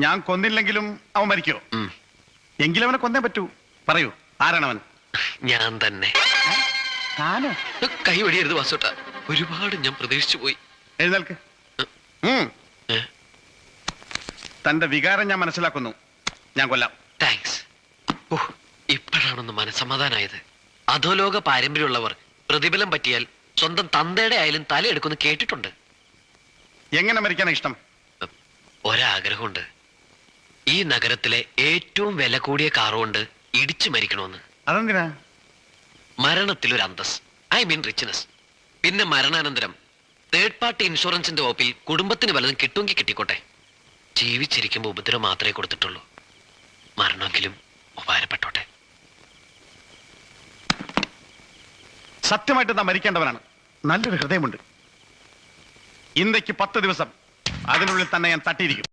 ഞാൻ കൊന്നില്ലെങ്കിലും അവൻ മരിക്കോ? എങ്കിലും അവനെ കൊന്നേ പറ്റൂ. പറയൂ, ആരാണവൻ? ഞാൻ തന്നെ. കൈ വെടിയരുത് വാസുട്ട, ഒരുപാട് ഞാൻ പ്രതീക്ഷിച്ചു പോയി. എഴുന്നേൽക്ക്. തന്റെ വികാരം ഞാൻ മനസ്സിലാക്കുന്നു. ഞാൻ കൊല്ലാം. താങ്ക്സ്. ഇപ്പോഴാണൊന്ന് മനസ്സമാധാനായത്. അധോലോക പാരമ്പര്യമുള്ളവർ പ്രതിഫലം പറ്റിയാൽ സ്വന്തം തന്തയുടെ ആയാലും തലയെടുക്കുമെന്ന് കേട്ടിട്ടുണ്ട്. എങ്ങനെ മരിക്കാനാ ഇഷ്ടം? ഒരാഗ്രഹമുണ്ട്. ഈ നഗരത്തിലെ ഏറ്റവും വില കൂടിയ കാറുകൊണ്ട് ഇടിച്ചു മരിക്കണമെന്ന്. അതെന്തിനാ? മരണത്തിലൊരു അന്തസ്, ഐ മീൻ റിച്ച്നെസ്. പിന്നെ മരണാനന്തരം തേർഡ് പാർട്ടി ഇൻഷുറൻസിന്റെ ഓപ്പിൽ കുടുംബത്തിന് വല്ലതും കിട്ടുമെങ്കിൽ കിട്ടിക്കോട്ടെ. ജീവിച്ചിരിക്കുമ്പോൾ ഉപദ്രവം മാത്രമേ കൊടുത്തിട്ടുള്ളൂ. മരണമെങ്കിലും ഉപകാരപ്പെട്ടോട്ടെ. സത്യമായിട്ട് നാം മരിക്കേണ്ടവനാണ്. നല്ലൊരു ഹൃദയമുണ്ട്. ഇന്ത്യക്ക് 10 ദിവസം, അതിനുള്ളിൽ തന്നെ ഞാൻ തട്ടിയിരിക്കും.